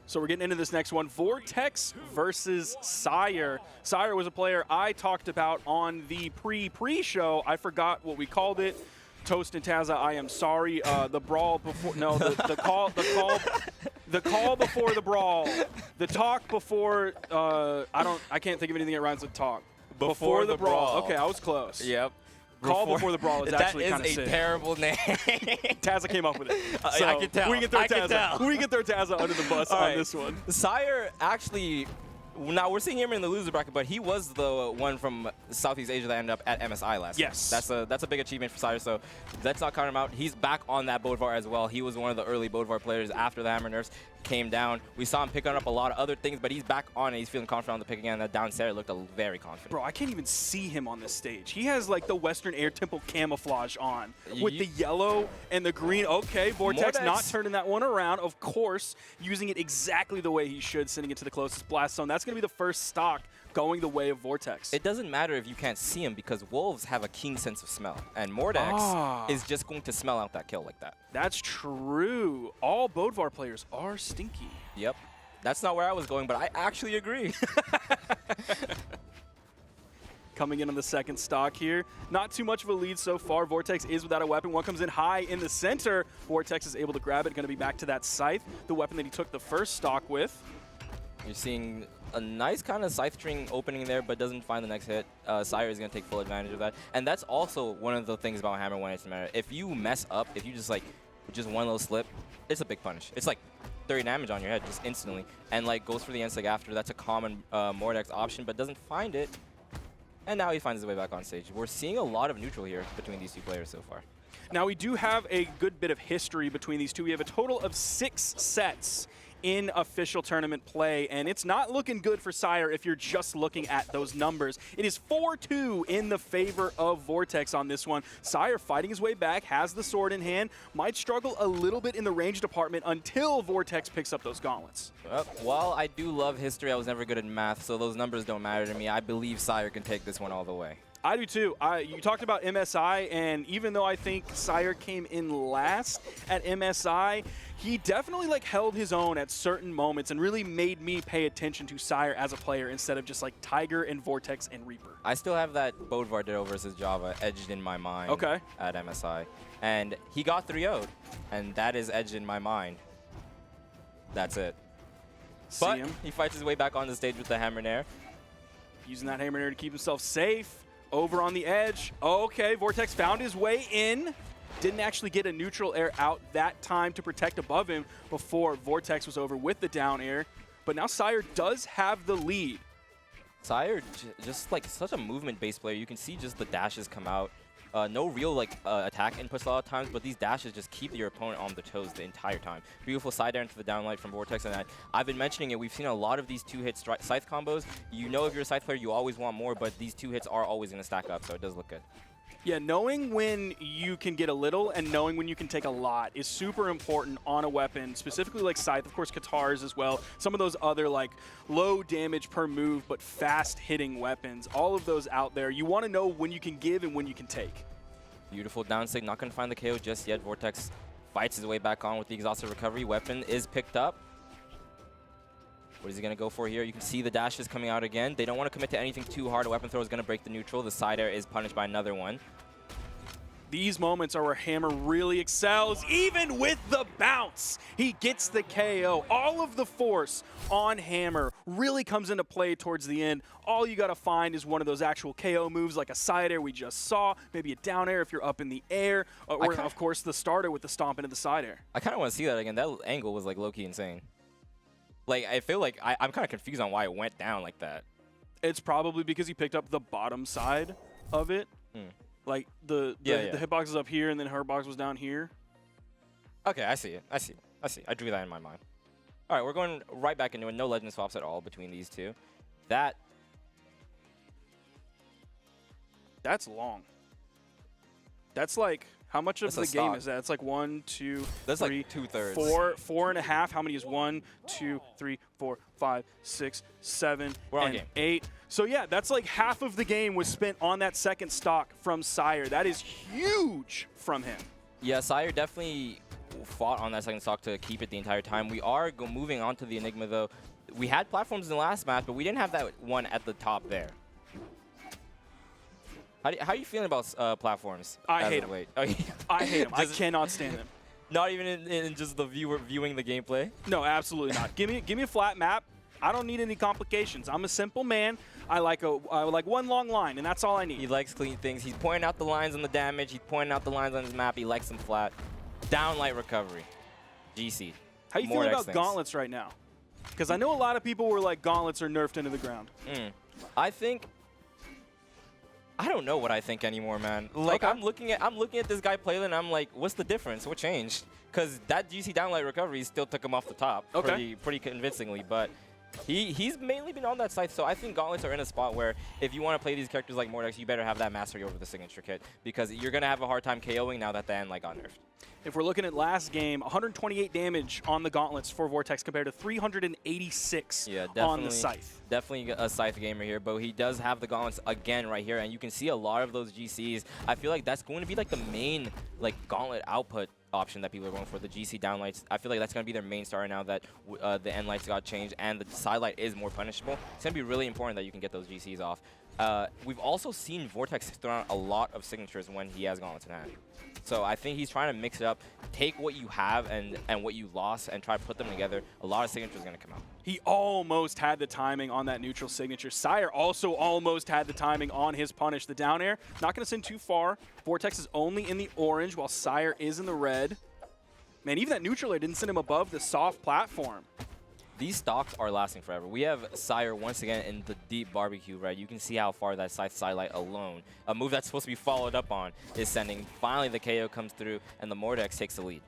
So we're getting into this next one. Vortex versus Sire. Sire was a player I talked about on the pre-show. I forgot what we called it. Toast and Taza, I am sorry. The brawl before, no, the call before the brawl. The talk before, I can't think of anything that rhymes with talk. Before the brawl. Okay, I was close. Yep. Call before the brawl is actually kind of sick. That is a terrible name. Taza came up with it. So I can tell. We can throw Taza under the bus on this one. Sire actually, now we're seeing him in the loser bracket, but he was the one from Southeast Asia that ended up at MSI last year. Yes. That's a big achievement for Sire, so let's not count him out. He's back on that Bodvar as well. He was one of the early Bodvar players after the hammer nerfs came down. We saw him picking up a lot of other things, but he's back on it. He's feeling confident on the pick again. That down Sire looked very confident. Bro, I can't even see him on this stage. He has like the Western Air Temple camouflage on with the yellow and the green. Okay, Vortex not turning that one around. Of course, using it exactly the way he should, sending it to the closest blast zone. That's going to be the first stock going the way of Vortex. It doesn't matter if you can't see him because wolves have a keen sense of smell, and Vortex is just going to smell out that kill like that. That's true. All Bodvar players are stinky. Yep. That's not where I was going, but I actually agree. Coming in on the second stock here. Not too much of a lead so far. Vortex is without a weapon. One comes in high in the center. Vortex is able to grab it. Going to be back to that Scythe, the weapon that he took the first stock with. You're seeing a nice kind of Scythe string opening there, but doesn't find the next hit. Sire is going to take full advantage of that. And that's also one of the things about Hammer when it's matter. If you mess up, if you just one little slip, it's a big punish. It's like 30 damage on your head just instantly. And like goes for the N-Sig after. That's a common Vortex option, but doesn't find it. And now he finds his way back on stage. We're seeing a lot of neutral here between these two players so far. Now we do have a good bit of history between these two. We have a total of 6 sets in official tournament play, and it's not looking good for Sire if you're just looking at those numbers. It is 4-2 in the favor of Vortex on this one. Sire fighting his way back, has the sword in hand, might struggle a little bit in the range department until Vortex picks up those gauntlets. While I do love history, I was never good at math, so those numbers don't matter to me. I believe Sire can take this one all the way. I do too. You talked about MSI, and even though I think Sire came in last at MSI, he definitely held his own at certain moments and really made me pay attention to Sire as a player instead of just like Tiger and Vortex and Reaper. I still have that Bodvar Ditto versus Java edged in my mind at MSI. And he got 3-0'd, and that is edged in my mind. That's it. But he fights his way back on the stage with the Hammer Nair. Using that Hammer Nair to keep himself safe. Over on the edge. Okay, Vortex found his way in. Didn't actually get a neutral air out that time to protect above him before Vortex was over with the down air. But now Sire does have the lead. Sire, just like such a movement-based player. You can see just the dashes come out. No real attack inputs a lot of times, but these dashes just keep your opponent on the toes the entire time. Beautiful side air into the downlight from Vortex, and I've been mentioning it. We've seen a lot of these 2-hit Scythe combos. You know if you're a Scythe player, you always want more, but these 2 hits are always going to stack up, so it does look good. Yeah, knowing when you can get a little and knowing when you can take a lot is super important on a weapon, specifically like Scythe, of course, Katars as well. Some of those other low damage per move but fast hitting weapons, all of those out there. You want to know when you can give and when you can take. Beautiful down sig, not going to find the KO just yet. Vortex fights his way back on with the exhausted recovery. Weapon is picked up. What is he going to go for here? You can see the dashes coming out again. They don't want to commit to anything too hard. A weapon throw is going to break the neutral. The side air is punished by another one. These moments are where Hammer really excels, even with the bounce. He gets the KO. All of the force on Hammer really comes into play towards the end. All you got to find is one of those actual KO moves like a side air we just saw, maybe a down air if you're up in the air, or of course the starter with the stomp into the side air. I kind of want to see that again. That angle was low-key insane. I feel like I'm kind of confused on why it went down like that. It's probably because he picked up the bottom side of it. Like the hitbox is up here and then her box was down here. Okay, I see it. I drew that in my mind. All right, we're going right back into it. No legend swaps at all between these two. That's long. That's how much of the game is that? It's 1, 2, that's 3, 2/3. 4.5. How many is 1, 2, 3, 4, 5, 6, 7, and 8? So yeah, that's half of the game was spent on that second stock from Sire. That is huge from him. Yeah, Sire definitely fought on that second stock to keep it the entire time. We are moving on to the Enigma, though. We had platforms in the last match, but we didn't have that one at the top there. How are you feeling about platforms? I hate them. Oh, yeah. I hate them. I cannot stand them. Not even in just the viewer viewing the gameplay? No, absolutely not. Give me a flat map. I don't need any complications. I'm a simple man. I like one long line, and that's all I need. He likes clean things. He's pointing out the lines on the damage. He's pointing out the lines on his map. He likes them flat. Downlight recovery. GC. How you feeling about gauntlets right now? Because I know a lot of people were like, gauntlets are nerfed into the ground. I don't know what I think anymore, man. Like, okay. I'm looking at this guy play, and I'm like, what's the difference? What changed? Because that GC downlight recovery still took him off the top pretty convincingly, but he's mainly been on that side. So I think gauntlets are in a spot where if you want to play these characters like Vortex, you better have that mastery over the signature kit, because you're gonna have a hard time KOing now that the end got nerfed. If we're looking at last game, 128 damage on the gauntlets for Vortex compared to 386 on the Scythe. Definitely a Scythe gamer here, but he does have the gauntlets again right here, and you can see a lot of those GCs. I feel like that's going to be like the main gauntlet output option that people are going for, the GC downlights. I feel like that's going to be their main star now that the end lights got changed and the side light is more punishable. It's going to be really important that you can get those GCs off. We've also seen Vortex throw out a lot of signatures when he has gauntlets in hand. So I think he's trying to mix it up, take what you have and what you lost and try to put them together. A lot of signatures are going to come out. He almost had the timing on that neutral signature. Sire also almost had the timing on his punish. The down air, not going to send too far. Vortex is only in the orange while Sire is in the red. Man, even that neutral air didn't send him above the soft platform. These stocks are lasting forever. We have Sire once again in the deep barbecue, right? You can see how far that Scythe sidelight alone, a move that's supposed to be followed up on, is sending. Finally, the KO comes through, and the Vortex takes the lead.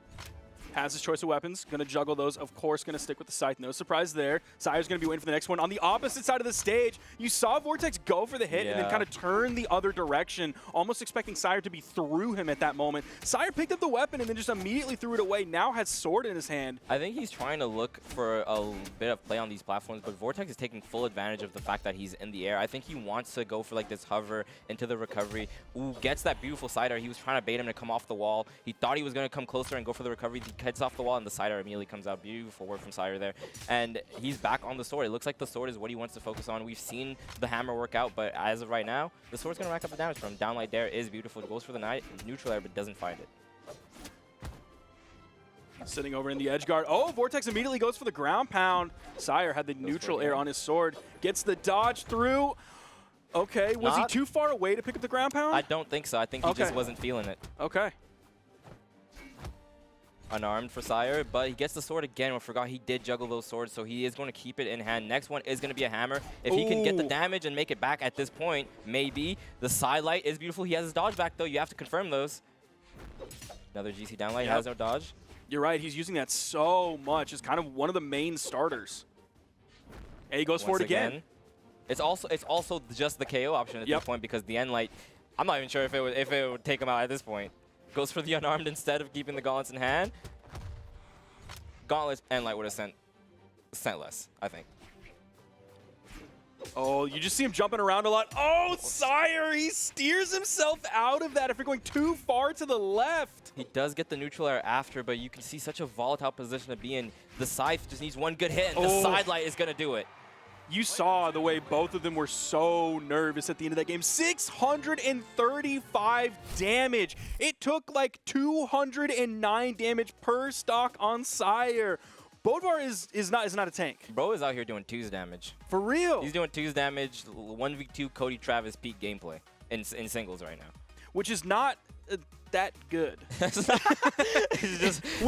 Has his choice of weapons, going to juggle those, of course, going to stick with the Scythe. No surprise there. Sire's going to be waiting for the next one. On the opposite side of the stage, you saw Vortex go for the hit and then kind of turn the other direction, almost expecting Sire to be through him at that moment. Sire picked up the weapon and then just immediately threw it away, now has sword in his hand. I think he's trying to look for a bit of play on these platforms, but Vortex is taking full advantage of the fact that he's in the air. I think he wants to go for this hover into the recovery. Ooh, gets that beautiful side air. He was trying to bait him to come off the wall. He thought he was going to come closer and go for the recovery. He gets off the wall, and the side air immediately comes out. Beautiful work from Sire there. And he's back on the sword. It looks like the sword is what he wants to focus on. We've seen the hammer work out, but as of right now, the sword's going to rack up the damage from him. Downlight there is beautiful. It goes for the neutral air, but doesn't find it. Sitting over in the edge guard. Oh, Vortex immediately goes for the ground pound. Sire had the neutral air on his sword. Gets the dodge through. Okay, was he too far away to pick up the ground pound? I don't think so. I think he just wasn't feeling it. Okay. Unarmed for Sire, but he gets the sword again. I forgot he did juggle those swords, so he is going to keep it in hand. Next one is going to be a hammer. If he can get the damage and make it back at this point, maybe. The side light is beautiful. He has his dodge back, though. You have to confirm those. Another GC downlight has no dodge. You're right. He's using that so much. It's kind of one of the main starters. And he goes for it again. It's also just the KO option at this point, because the end light, I'm not even sure if it would take him out at this point. Goes for the unarmed instead of keeping the gauntlets in hand. Gauntlets and light would have sent less, I think. Oh, you just see him jumping around a lot. Oh, Sire, he steers himself out of that if you're going too far to the left. He does get the neutral air after, but you can see such a volatile position to be in. The Scythe just needs one good hit, and the side light is going to do it. You saw the way both of them were so nervous at the end of that game. 635 damage. It took like 209 damage per stock on Sire. Bodvar is not a tank. Bro is out here doing 2's damage. For real. He's doing 2's damage, 1v2 Cody Travis peak gameplay in singles right now. Which is not that good. When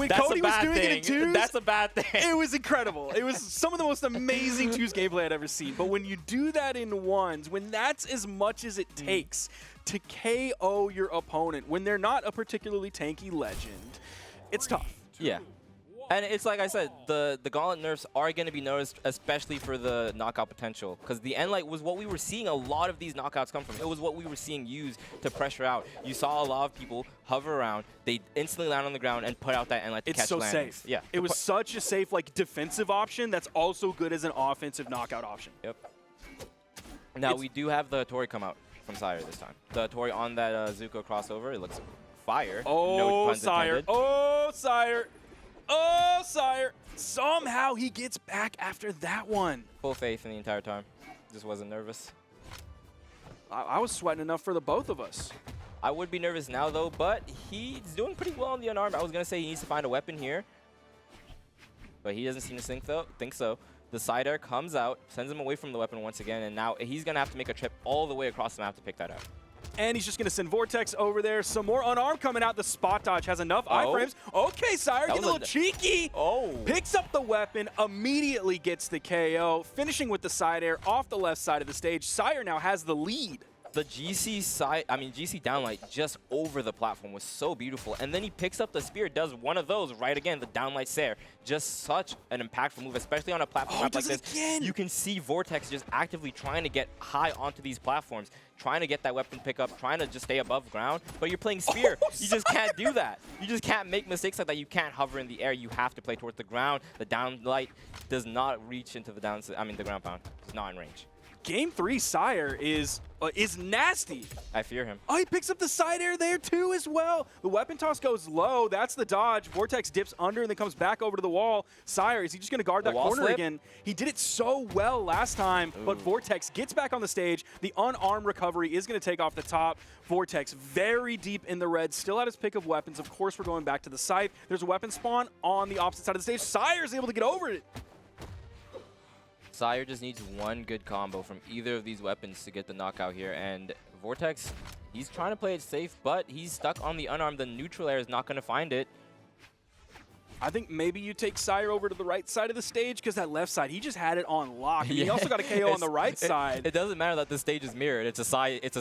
that's Cody was doing it in 2's, that's a bad thing. It was incredible. It was some of the most amazing 2's gameplay I'd ever seen. But when you do that in 1s, when that's as much as it takes to KO your opponent, when they're not a particularly tanky legend, it's tough. Yeah. And it's like I said, the gauntlet nerfs are going to be noticed, especially for the knockout potential. Because the end light was what we were seeing a lot of these knockouts come from. It was what we were seeing used to pressure out. You saw a lot of people hover around. They instantly land on the ground and put out that end light to catch landings. It's so safe. Yeah. It was such a safe defensive option that's also good as an offensive knockout option. Yep. Now we do have the Tori come out from Sire this time. The Tori on that Zuko crossover. It looks fire. Oh, No puns Sire. intended. Oh, Sire. Oh, Sire. Somehow he gets back after that one. Full faith in the entire time. Just wasn't nervous. I was sweating enough for the both of us. I would be nervous now, though, but he's doing pretty well on the unarmed. I was going to say he needs to find a weapon here, but he doesn't seem to think so. The Sire comes out, sends him away from the weapon once again, and now he's going to have to make a trip all the way across the map to pick that up. And he's just going to send Vortex over there. Some more unarmed coming out. The spot dodge has enough iframes. Okay, Sire getting a little cheeky. Oh. Picks up the weapon, immediately gets the KO, finishing with the side air off the left side of the stage. Sire now has the lead. The GC downlight just over the platform was so beautiful. And then he picks up the spear, does one of those right again, the downlight Sire. Just such an impactful move, especially on a platform map like this. Again. You can see Vortex just actively trying to get high onto these platforms, trying to get that weapon pickup, trying to just stay above ground. But you're playing spear. You just can't do that. You just can't make mistakes like that. You can't hover in the air. You have to play towards the ground. The downlight does not reach into the the ground pound. It's not in range. Game 3 Sire is nasty. I fear him. Oh, he picks up the side air there too as well. The weapon toss goes low. That's the dodge. Vortex dips under and then comes back over to the wall. Sire, is he just going to guard that corner again? He did it so well last time, but Vortex gets back on the stage. The unarmed recovery is going to take off the top. Vortex very deep in the red, still at his pick of weapons. Of course, we're going back to the site. There's a weapon spawn on the opposite side of the stage. Sire is able to get over it. Sire just needs one good combo from either of these weapons to get the knockout here, and Vortex, he's trying to play it safe, but he's stuck on the unarmed. The neutral air is not going to find it. I think maybe you take Sire over to the right side of the stage because that left side, he just had it on lock. And he also got a KO on the right side. It doesn't matter that the stage is mirrored. It's a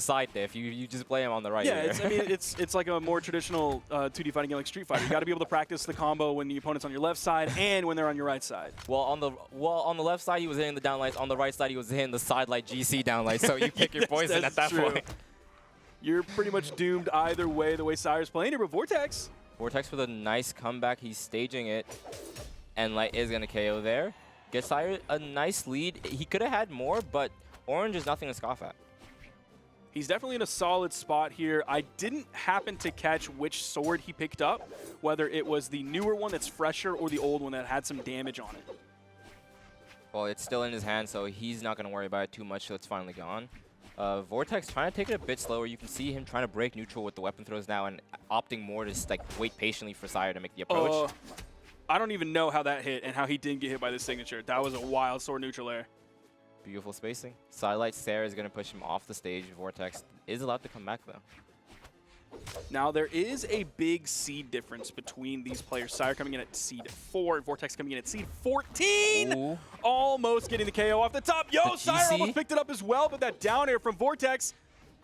side diff. You just play him on the right. Yeah, it's like a more traditional 2D fighting game like Street Fighter. You got to be able to practice the combo when the opponent's on your left side and when they're on your right side. Well, on the left side he was hitting the downlights. On the right side he was hitting the side light GC downlight. So you pick your poison at that point. You're pretty much doomed either way. The way Sire's playing here, but Vortex. Vortex with a nice comeback. He's staging it, and Light is going to KO there. Gets Sire a nice lead. He could have had more, but Orange is nothing to scoff at. He's definitely in a solid spot here. I didn't happen to catch which sword he picked up, whether it was the newer one that's fresher or the old one that had some damage on it. Well, it's still in his hand, so he's not going to worry about it too much, so it's finally gone. Vortex trying to take it a bit slower. You can see him trying to break neutral with the weapon throws now and opting more to just, like, wait patiently for Sire to make the approach. I don't even know how that hit and how he didn't get hit by the signature. That was a wild sword neutral air. Beautiful spacing. Sidelight Sire is going to push him off the stage. Vortex is allowed to come back, though. Now, there is a big seed difference between these players. Sire coming in at seed 4, Vortex coming in at seed 14. Ooh. Almost getting the KO off the top. Yo, Sire almost picked it up as well, but that down air from Vortex.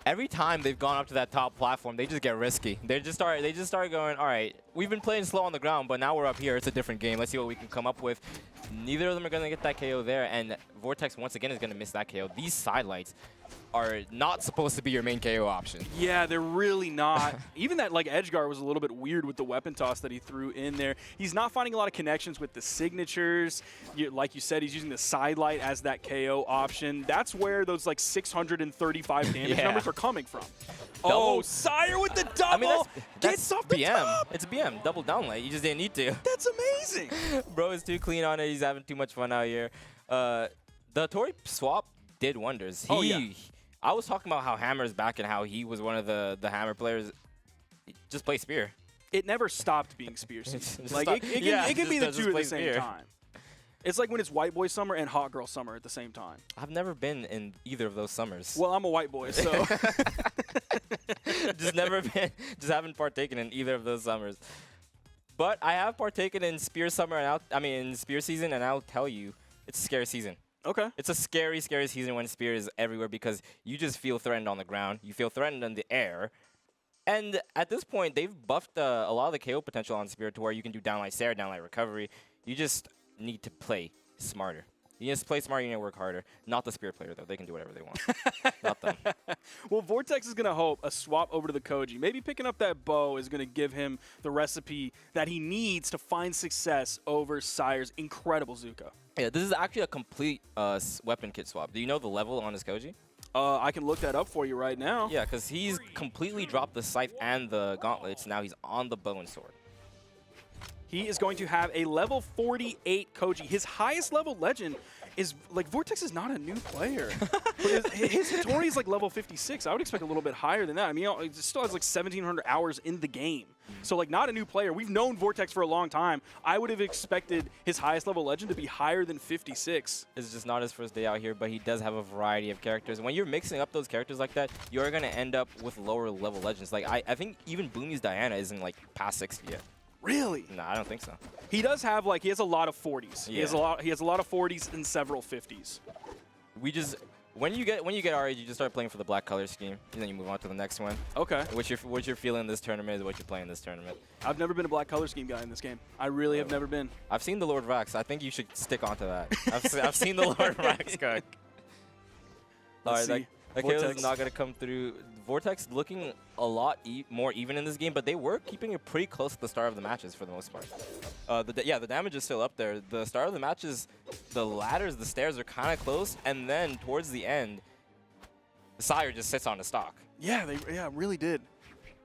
Every time they've gone up to that top platform, they just get risky. They just start going, all right, we've been playing slow on the ground, but now we're up here. It's a different game. Let's see what we can come up with. Neither of them are going to get that KO there, and Vortex once again is going to miss that KO. These sidelights are not supposed to be your main KO option. Yeah, they're really not. Even that like edge guard was a little bit weird with the weapon toss that he threw in there. He's not finding a lot of connections with the signatures. Like you said, he's using the sidelight as that KO option. That's where those like 635 damage numbers are coming from. Oh, Sire with the double! I mean, gets off the BM. top! It's a BM, double downlight. You just didn't need to. That's amazing! Bro is too clean on it. He's having too much fun out here. The Tori swap did wonders. I was talking about how Hammer's back and how he was one of the Hammer players. Just play Spear. It never stopped being Spear season. Like, it can be the two at the same time. It's like when it's white boy summer and hot girl summer at the same time. I've never been in either of those summers. Well, I'm a white boy, so. Just haven't partaken in either of those summers. But I have partaken in Spear summer and in Spear season, and I'll tell you, it's a scary season. Okay. It's a scary, scary season when Spear is everywhere because you just feel threatened on the ground. You feel threatened in the air. And at this point, they've buffed a lot of the KO potential on Spear to where you can do downlight Sire, downlight recovery. You just need to play smarter. You just play smarter, you need to work harder. Not the Spear player, though. They can do whatever they want. Not them. Well, Vortex is going to hope a swap over to the Koji. Maybe picking up that bow is going to give him the recipe that he needs to find success over Sire's incredible Zuko. Yeah, this is actually a complete weapon kit swap. Do you know the level on his Koji? I can look that up for you right now. Yeah, because he's completely dropped the scythe and the gauntlets. Now he's on the bow and sword. He is going to have a level 48 Koji. His highest level legend is, like, Vortex is not a new player. But his Hattori is like level 56. I would expect a little bit higher than that. I mean, he still has like 1,700 hours in the game. So, like, not a new player. We've known Vortex for a long time. I would have expected his highest level legend to be higher than 56. It's just not his first day out here, but he does have a variety of characters. When you're mixing up those characters like that, you're going to end up with lower level legends. Like, I think even Boomy's Diana isn't, like, past 60 yet. Really? No, I don't think so. He does have, like, he has a lot of 40s. Yeah. He has a lot of 40s and several 50s. We just when you get our age, you just start playing for the black color scheme, and then you move on to the next one. Okay. What you're feeling in this tournament is what you're playing in this tournament. I've never been a black color scheme guy in this game. I really have never been. I've seen the Lord Rax. I think you should stick onto that. I've seen the Lord Rax cook. All right, that KO is not going to come through. Vortex looking a lot more even in this game, but they were keeping it pretty close at the start of the matches for the most part. The damage is still up there. The start of the matches, the ladders, the stairs are kind of close, and then towards the end, Sire just sits on the stock. Yeah, they really did.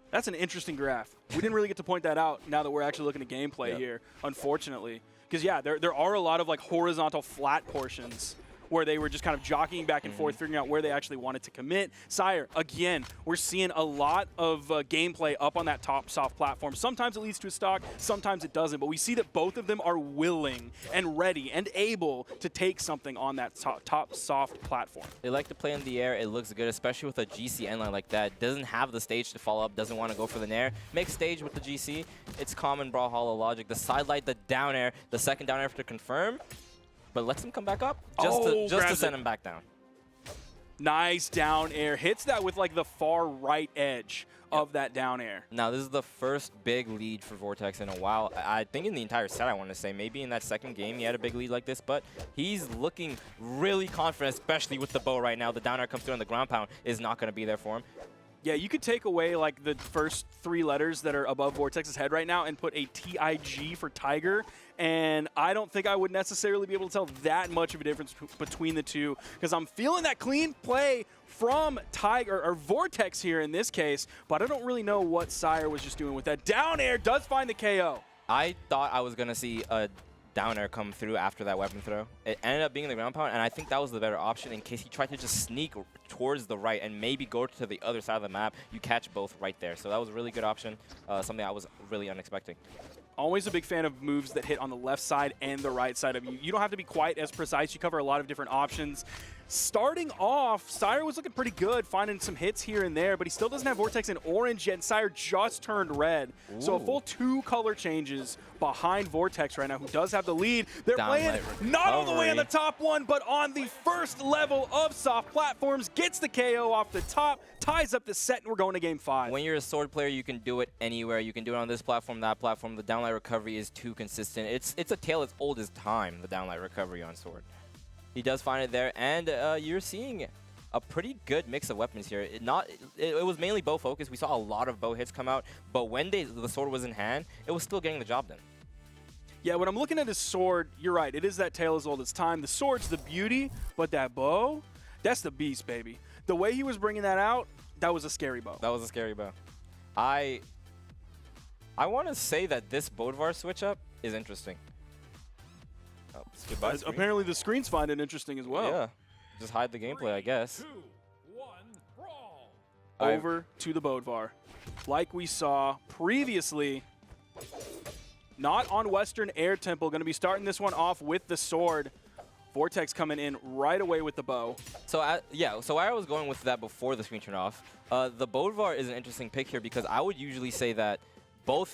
That's an interesting graph. We didn't really get to point that out now that we're actually looking at gameplay here, unfortunately. Because, yeah, there are a lot of, like, horizontal flat portions where they were just kind of jockeying back and forth, figuring out where they actually wanted to commit. Sire, again, we're seeing a lot of gameplay up on that top soft platform. Sometimes it leads to a stock, sometimes it doesn't, but we see that both of them are willing and ready and able to take something on that top soft platform. They like to play in the air. It looks good, especially with a GC end line like that. Doesn't have the stage to follow up, doesn't want to go for the nair. Makes stage with the GC. It's common Brawlhalla logic. The side light, the down air, the second down air to confirm, but lets him come back up just to send him back down. Nice down air. Hits that with, like, the far right edge of that down air. Now, this is the first big lead for Vortex in a while. I think in the entire set, I want to say. Maybe in that second game, he had a big lead like this, but he's looking really confident, especially with the bow right now. The down air comes through and the ground pound is not going to be there for him. Yeah, you could take away, like, the first 3 letters that are above Vortex's head right now and put a TIG for Tiger, and I don't think I would necessarily be able to tell that much of a difference between the two, because I'm feeling that clean play from Tiger, or Vortex here in this case, but I don't really know what Sire was just doing with that. Down air does find the KO. I thought I was going to see a down air come through after that weapon throw. It ended up being the ground pound, and I think that was the better option in case he tried to just sneak towards the right and maybe go to the other side of the map. You catch both right there. So that was a really good option, something I was really unexpecting. Always a big fan of moves that hit on the left side and the right side of you. You don't have to be quite as precise. You cover a lot of different options. Starting off, Sire was looking pretty good, finding some hits here and there, but he still doesn't have Vortex in orange yet, and Sire just turned red. Ooh. So a full 2 color changes behind Vortex right now, who does have the lead. They're playing not all the way on the top one, but on the first level of soft platforms, gets the KO off the top, ties up the set, and we're going to game 5. When you're a sword player, you can do it anywhere. You can do it on this platform, that platform. The downlight recovery is too consistent. It's a tale as old as time, the downlight recovery on sword. He does find it there, and you're seeing a pretty good mix of weapons here. It was mainly bow focused. We saw a lot of bow hits come out, but when the sword was in hand, it was still getting the job done. Yeah, when I'm looking at his sword, you're right. It is that tale as old as time. The sword's the beauty, but that bow, that's the beast, baby. The way he was bringing that out, that was a scary bow. That was a scary bow. I want to say that this Bodvar switch up is interesting. Oh, goodbye, apparently the screens find it interesting as well. Yeah, just hide the gameplay, I guess. 3, 2, 1, brawl. Over to the Bodvar. Like we saw previously, not on Western Air Temple. Going to be starting this one off with the sword. Vortex coming in right away with the bow. So so I was going with that before the screen turned off. The Bodvar is an interesting pick here because I would usually say that bow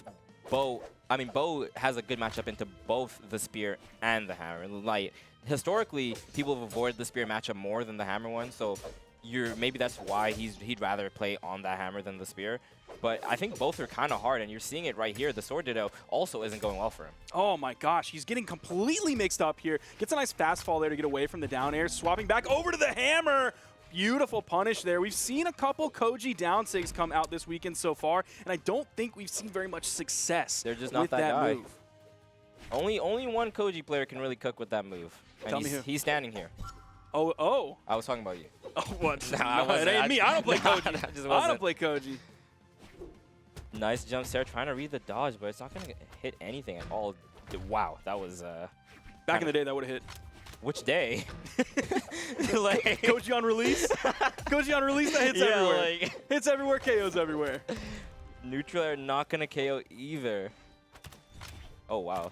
has a good matchup into both the spear and the hammer. Like, historically, people have avoided the spear matchup more than the hammer one, so maybe that's why he'd rather play on that hammer than the spear. But I think both are kind of hard, and you're seeing it right here. The sword ditto also isn't going well for him. Oh my gosh, he's getting completely mixed up here. Gets a nice fast fall there to get away from the down air, swapping back over to the hammer. Beautiful punish there. We've seen a couple Koji down sigs come out this weekend so far, and I don't think we've seen very much success They're just not with that guy. move. Only one Koji player can really cook with that move. And Tell me who. He's standing here. Oh. I was talking about you. Oh, what? Nah, No, it ain't me. I don't play Nah, Koji. that just I wasn't. don't play Koji. Nice jump there, trying to read the dodge, but it's not going to hit anything at all. Wow, that was... Back in the day, that would have hit. Which day? Like Koji on release? Koji on release, that hits everywhere. Like Hits everywhere, KOs everywhere. neutral air not going to KO either. Oh, wow.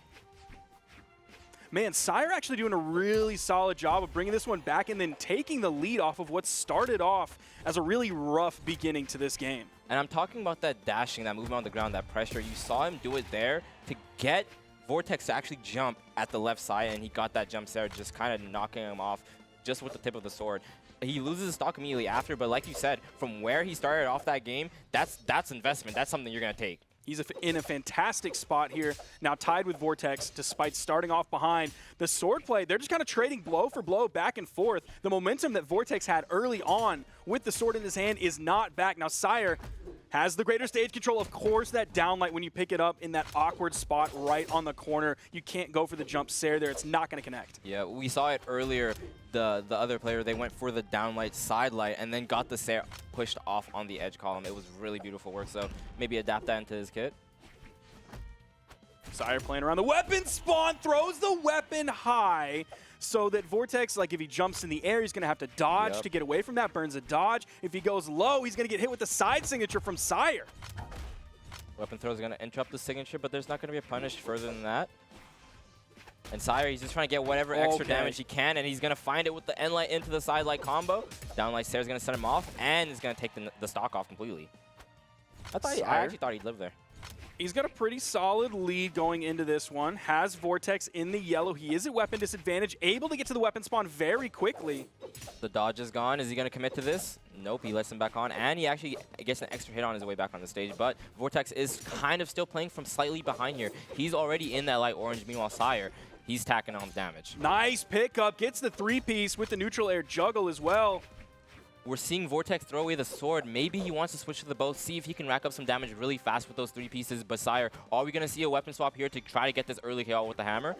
Man, Sire actually doing a really solid job of bringing this one back and then taking the lead off of what started off as a really rough beginning to this game. And I'm talking about that dashing, that movement on the ground, that pressure. You saw him do it there to get Vortex to actually jump at the left side, and he got that jump there, just kind of knocking him off just with the tip of the sword. He loses his stock immediately after, but like you said, from where he started off that game, that's investment. That's something you're going to take. He's in a fantastic spot here, now tied with Vortex, despite starting off behind. The sword play, they're just kind of trading blow for blow back and forth. The momentum that Vortex had early on with the sword in his hand is not back. Now, Sire has the greater stage control. Of course, that downlight, when you pick it up in that awkward spot right on the corner, you can't go for the jump Sire there. It's not going to connect. Yeah, we saw it earlier. The other player, they went for the downlight side light and then got the Sire pushed off on the edge column. It was really beautiful work, so maybe adapt that into his kit. Sire playing around the weapon spawn, throws the weapon high so that Vortex, like if he jumps in the air, he's going to have to dodge to get away from that. Burns a dodge. If he goes low, he's going to get hit with the side signature from Sire. Weapon throw is going to interrupt the signature, but there's not going to be a punish further than that. And Sire, he's just trying to get whatever extra damage he can, and he's going to find it with the end light into the side light combo. Down light Sire's going to set him off, and is going to take the stock off completely. I actually thought he'd live there. He's got a pretty solid lead going into this one. Has Vortex in the yellow. He is at weapon disadvantage, able to get to the weapon spawn very quickly. The dodge is gone. Is he going to commit to this? Nope, he lets him back on, and he actually gets an extra hit on his way back on the stage. But Vortex is kind of still playing from slightly behind here. He's already in that light orange, meanwhile Sire, he's tacking on damage. Nice pickup, gets the three-piece with the neutral air juggle as well. We're seeing Vortex throw away the sword. Maybe he wants to switch to the bow, see if he can rack up some damage really fast with those three pieces. But Sire, are we going to see a weapon swap here to try to get this early KO with the hammer?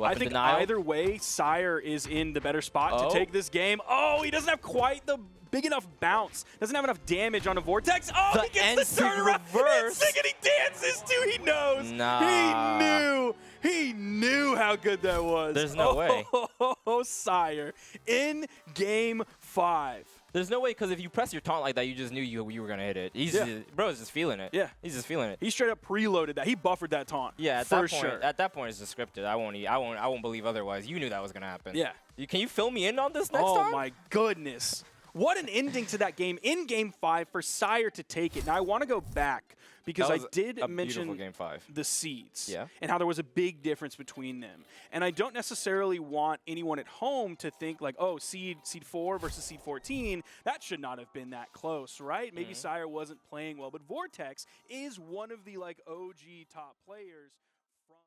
I think either way, Sire is in the better spot to take this game. Oh, he doesn't have quite the big enough bounce. Doesn't have enough damage on a Vortex. Oh, he gets the turnaround. Reverse. And he dances too. He knows. Nah. He knew how good that was. There's no way. Oh, Sire in game 5. There's no way, because if you press your taunt like that, you just knew you were going to hit it. Bro's just feeling it. Yeah. He's just feeling it. He straight up preloaded that. He buffered that taunt. Yeah, for sure. At that point, it's just scripted. I won't believe otherwise. You knew that was going to happen. Yeah. Can you fill me in on this next time? Oh, my goodness. What an ending to that game in Game 5 for Sire to take it. Now, I want to go back because I did mention Game 5. the seeds and how there was a big difference between them. And I don't necessarily want anyone at home to think like, oh, seed 4 versus seed 14, that should not have been that close, right? Maybe Sire wasn't playing well, but Vortex is one of the like OG top players.